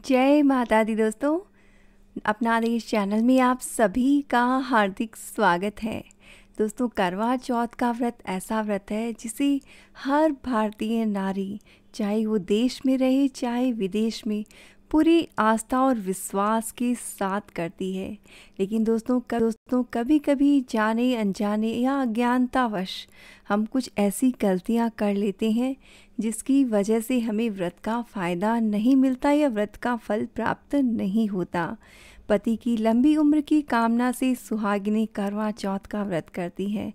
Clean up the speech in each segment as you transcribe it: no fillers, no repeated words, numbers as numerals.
जय माता दी दोस्तों। अपना देश चैनल में आप सभी का हार्दिक स्वागत है। दोस्तों, करवा चौथ का व्रत ऐसा व्रत है जिसे हर भारतीय नारी, चाहे वो देश में रहे चाहे विदेश में, पूरी आस्था और विश्वास के साथ करती है। लेकिन दोस्तों कभी कभी जाने अनजाने या अज्ञानतावश हम कुछ ऐसी गलतियां कर लेते हैं जिसकी वजह से हमें व्रत का फ़ायदा नहीं मिलता या व्रत का फल प्राप्त नहीं होता। पति की लंबी उम्र की कामना से सुहागिनी करवा चौथ का व्रत करती है।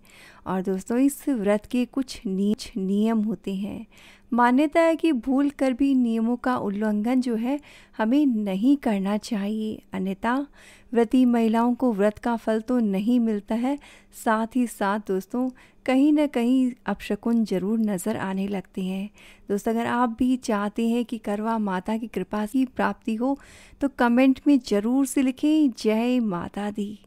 और दोस्तों, इस व्रत के कुछ नियम होते हैं। मान्यता है कि भूल कर भी नियमों का उल्लंघन जो है हमें नहीं करना चाहिए, अन्यथा व्रती महिलाओं को व्रत का फल तो नहीं मिलता है, साथ ही साथ दोस्तों कहीं ना कहीं अपशकुन जरूर नज़र आने लगते हैं। दोस्तों, अगर आप भी चाहते हैं कि करवा माता की कृपा की प्राप्ति हो तो कमेंट में ज़रूर से लिखें जय माता दी।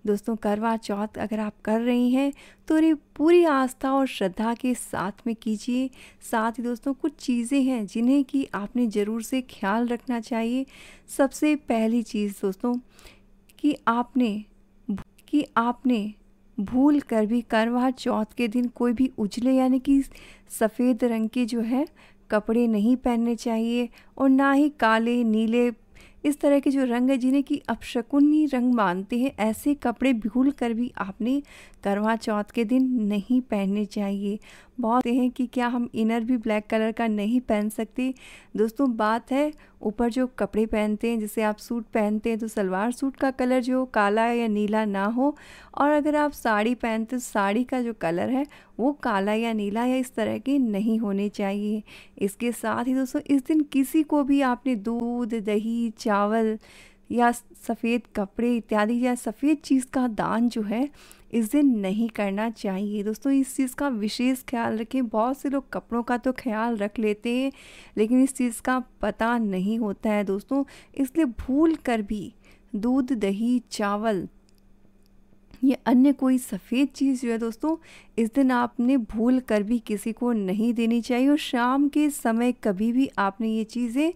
दोस्तों, करवा चौथ अगर आप कर रही हैं तो ये पूरी आस्था और श्रद्धा के साथ में कीजिए। साथ ही दोस्तों कुछ चीज़ें हैं जिन्हें कि आपने ज़रूर से ख्याल रखना चाहिए। सबसे पहली चीज़ दोस्तों कि आपने भूल कर भी करवा चौथ के दिन कोई भी उजले यानी कि सफ़ेद रंग के जो है कपड़े नहीं पहनने चाहिए, और ना ही काले नीले इस तरह के जो रंग है जिन्हें कि अपशकुनी रंग मानते हैं, ऐसे कपड़े भूल कर भी आपने करवा चौथ के दिन नहीं पहनने चाहिए। बहुत हैं कि क्या हम इनर भी ब्लैक कलर का नहीं पहन सकते। दोस्तों, बात है ऊपर जो कपड़े पहनते हैं, जैसे आप सूट पहनते हैं तो सलवार सूट का कलर जो काला या नीला ना हो, और अगर आप साड़ी पहनते तो साड़ी का जो कलर है वो काला या नीला या इस तरह के नहीं होने चाहिए। इसके साथ ही दोस्तों इस दिन किसी को भी आपने दूध, दही, चावल या सफ़ेद कपड़े इत्यादि या सफ़ेद चीज़ का दान जो है इस दिन नहीं करना चाहिए। दोस्तों, इस चीज़ का विशेष ख्याल रखें। बहुत से लोग कपड़ों का तो ख्याल रख लेते हैं लेकिन इस चीज़ का पता नहीं होता है दोस्तों, इसलिए भूल कर भी दूध, दही, चावल ये अन्य कोई सफ़ेद चीज़ जो है दोस्तों इस दिन आपने भूल कर भी किसी को नहीं देनी चाहिए। और शाम के समय कभी भी आपने ये चीज़ें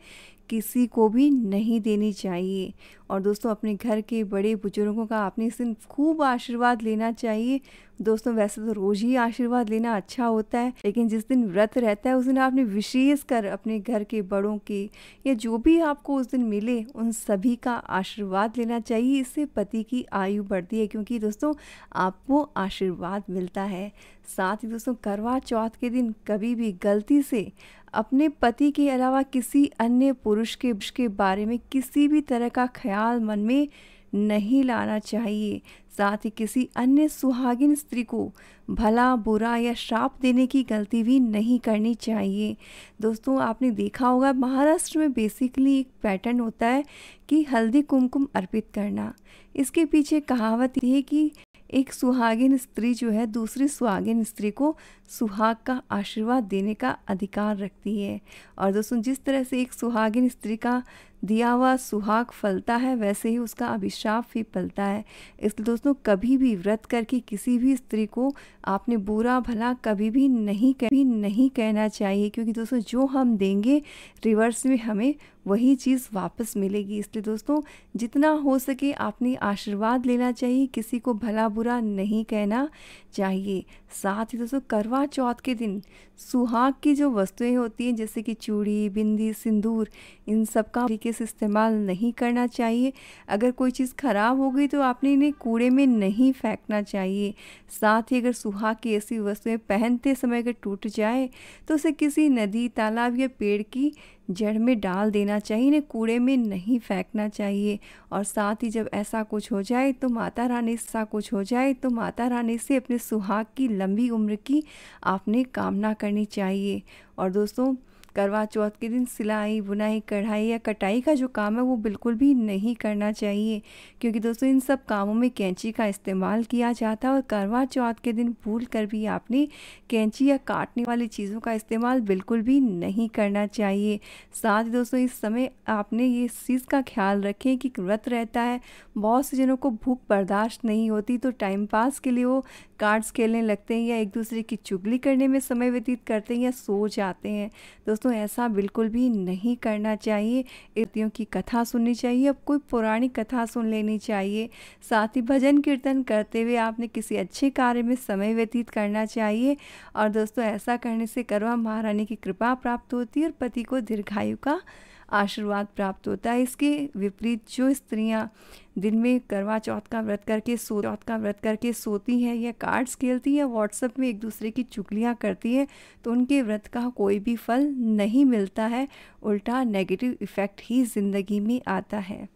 किसी को भी नहीं देनी चाहिए। और दोस्तों, अपने घर के बड़े बुजुर्गों का आपने इस दिन खूब आशीर्वाद लेना चाहिए। दोस्तों, वैसे तो रोज़ ही आशीर्वाद लेना अच्छा होता है, लेकिन जिस दिन व्रत रहता है उस दिन आपने विशेष कर अपने घर के बड़ों के या जो भी आपको उस दिन मिले उन सभी का आशीर्वाद लेना चाहिए। इससे पति की आयु बढ़ती है, क्योंकि दोस्तों आपको आशीर्वाद मिलता है। साथ ही दोस्तों, करवा चौथ के दिन कभी भी गलती से अपने पति के अलावा किसी अन्य पुरुष के बारे में किसी भी तरह का ख्याल मन में नहीं लाना चाहिए। साथ ही किसी अन्य सुहागिन स्त्री को भला बुरा या श्राप देने की गलती भी नहीं करनी चाहिए। दोस्तों, आपने देखा होगा महाराष्ट्र में बेसिकली एक पैटर्न होता है कि हल्दी कुमकुम अर्पित करना। इसके पीछे कहावत ये है कि एक सुहागिन स्त्री जो है दूसरी सुहागिन स्त्री को सुहाग का आशीर्वाद देने का अधिकार रखती है। और दोस्तों, जिस तरह से एक सुहागिन स्त्री का दिया हुआ सुहाग फलता है वैसे ही उसका अभिशाप भी फलता है। इसलिए दोस्तों, कभी भी व्रत करके किसी भी स्त्री को आपने बुरा भला कभी भी नहीं कहना चाहिए, क्योंकि दोस्तों जो हम देंगे रिवर्स में हमें वही चीज़ वापस मिलेगी। इसलिए दोस्तों, जितना हो सके आपने आशीर्वाद लेना चाहिए, किसी को भला बुरा नहीं कहना चाहिए। साथ ही दोस्तों, करवा चौथ के दिन सुहाग की जो वस्तुएं होती हैं जैसे कि चूड़ी, बिंदी, सिंदूर, इन सब का तरीके से इस्तेमाल नहीं करना चाहिए। अगर कोई चीज़ खराब हो गई तो आपने इन्हें कूड़े में नहीं फेंकना चाहिए। साथ ही अगर सुहाग की ऐसी वस्तुएं पहनते समय अगर टूट जाए तो उसे किसी नदी, तालाब या पेड़ की जड़ में डाल देना चाहिए, इन्हें कूड़े में नहीं फेंकना चाहिए। और साथ ही जब ऐसा कुछ हो जाए तो माता रानी से अपने सुहाग की लंबी उम्र की आपने कामना करनी चाहिए। और दोस्तों, करवा चौथ के दिन सिलाई, बुनाई, कढ़ाई या कटाई का जो काम है वो बिल्कुल भी नहीं करना चाहिए, क्योंकि दोस्तों इन सब कामों में कैंची का इस्तेमाल किया जाता है। और करवा चौथ के दिन भूल कर भी आपने कैंची या काटने वाली चीज़ों का इस्तेमाल बिल्कुल भी नहीं करना चाहिए। साथ ही दोस्तों, इस समय आपने ये चीज़ का ख्याल रखें कि व्रत रहता है, बहुत से जनों को भूख बर्दाश्त नहीं होती तो टाइम पास के लिए वो कार्ड्स खेलने लगते हैं या एक दूसरे की चुगली करने में समय व्यतीत करते हैं या सो जाते हैं। दोस्तों ऐसा बिल्कुल भी नहीं करना चाहिए। इतियों की कथा सुननी चाहिए, अब कोई पुरानी कथा सुन लेनी चाहिए। साथ ही भजन कीर्तन करते हुए आपने किसी अच्छे कार्य में समय व्यतीत करना चाहिए। और दोस्तों ऐसा करने से करवा महारानी की कृपा प्राप्त होती है और पति को दीर्घायु का आशीर्वाद प्राप्त होता है। इसके विपरीत जो स्त्रियां दिन में करवा चौथ का व्रत करके सोती हैं या कार्ड्स खेलती हैं या व्हाट्सएप में एक दूसरे की चुगलियां करती हैं, तो उनके व्रत का कोई भी फल नहीं मिलता है, उल्टा नेगेटिव इफ़ेक्ट ही ज़िंदगी में आता है।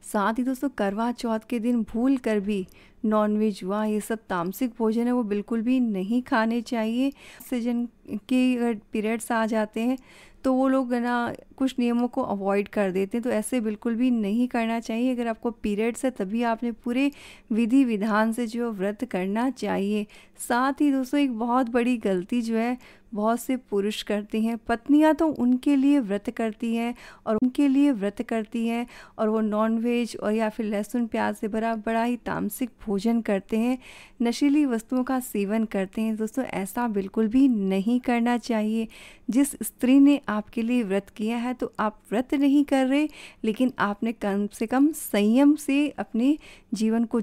साथ ही दोस्तों करवा चौथ के दिन भूल कर भी नॉनवेज हुआ, ये सब तामसिक भोजन है, वो बिल्कुल भी नहीं खाने चाहिए। सीजन के अगर पीरियड्स आ जाते हैं तो वो लोग ना कुछ नियमों को अवॉइड कर देते हैं, तो ऐसे बिल्कुल भी नहीं करना चाहिए। अगर आपको पीरियड्स है तभी आपने पूरे विधि विधान से जो व्रत करना चाहिए। साथ ही दोस्तों एक बहुत बड़ी गलती जो है बहुत से पुरुष करते हैं, पत्नियां तो उनके लिए व्रत करती हैं और वो नॉनवेज और या फिर लहसुन प्याज से भरा बड़ा ही तामसिक भोजन करते हैं, नशीली वस्तुओं का सेवन करते हैं। दोस्तों ऐसा बिल्कुल भी नहीं करना चाहिए। जिस स्त्री ने आपके लिए व्रत किया है तो आप व्रत नहीं कर रहे, लेकिन आपने कम से कम संयम से अपने जीवन को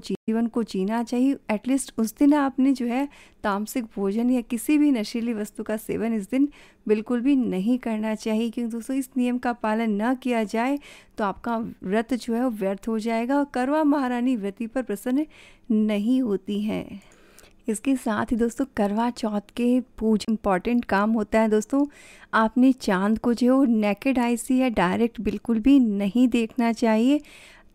जीना चाहिए। एटलीस्ट उस दिन आपने जो है तामसिक भोजन या किसी भी नशीली वस्तु का सेवन इस दिन बिल्कुल भी नहीं करना चाहिए, क्योंकि दोस्तों इस नियम का पालन न किया जाए तो आपका व्रत जो है वो व्यर्थ हो जाएगा और करवा महारानी व्रती पर प्रसन्न नहीं होती हैं। इसके साथ ही दोस्तों करवा चौथ के पूजा इम्पॉर्टेंट काम होता है। दोस्तों आपने चांद को जो नेकेड आई से या डायरेक्ट बिल्कुल भी नहीं देखना चाहिए।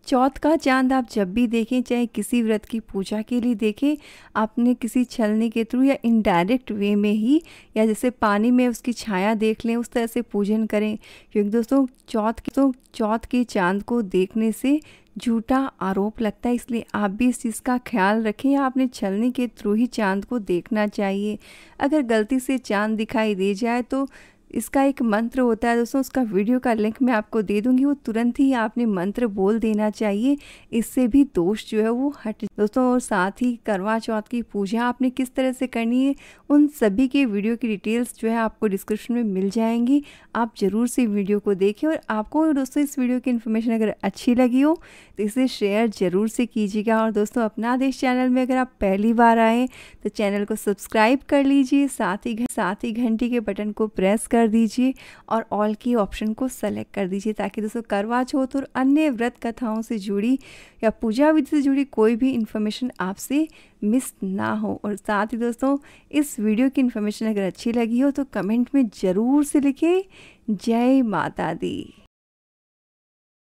चौथ का चांद आप जब भी देखें, चाहे किसी व्रत की पूजा के लिए देखें, आपने किसी छलनी के थ्रू या इनडायरेक्ट वे में ही या जैसे पानी में उसकी छाया देख लें उस तरह से पूजन करें, क्योंकि दोस्तों चौथ के चांद को देखने से झूठा आरोप लगता है। इसलिए आप भी इस चीज़ का ख्याल रखें, आपने छलनी के थ्रू ही चांद को देखना चाहिए। अगर गलती से चांद दिखाई दे जाए तो इसका एक मंत्र होता है दोस्तों, उसका वीडियो का लिंक मैं आपको दे दूंगी, वो तुरंत ही आपने मंत्र बोल देना चाहिए, इससे भी दोष जो है वो हट दोस्तों। और साथ ही करवा चौथ की पूजा आपने किस तरह से करनी है उन सभी के वीडियो की डिटेल्स जो है आपको डिस्क्रिप्शन में मिल जाएंगी। आप ज़रूर से वीडियो को देखें और आपको दोस्तों इस वीडियो की इन्फॉर्मेशन अगर अच्छी लगी हो तो इसे शेयर ज़रूर से कीजिएगा। और दोस्तों अपना देश चैनल में अगर आप पहली बार आएँ तो चैनल को सब्सक्राइब कर लीजिए, साथ ही घंटी के बटन को प्रेस कर दीजिए और ऑल की ऑप्शन को सेलेक्ट कर दीजिए, ताकि दोस्तों करवा चौथ और अन्य व्रत कथाओं से जुड़ी या पूजा विधि से जुड़ी कोई भी इन्फॉर्मेशन आपसे मिस ना हो। और साथ ही दोस्तों इस वीडियो की इन्फॉर्मेशन अगर अच्छी लगी हो तो कमेंट में ज़रूर से लिखें जय माता दी।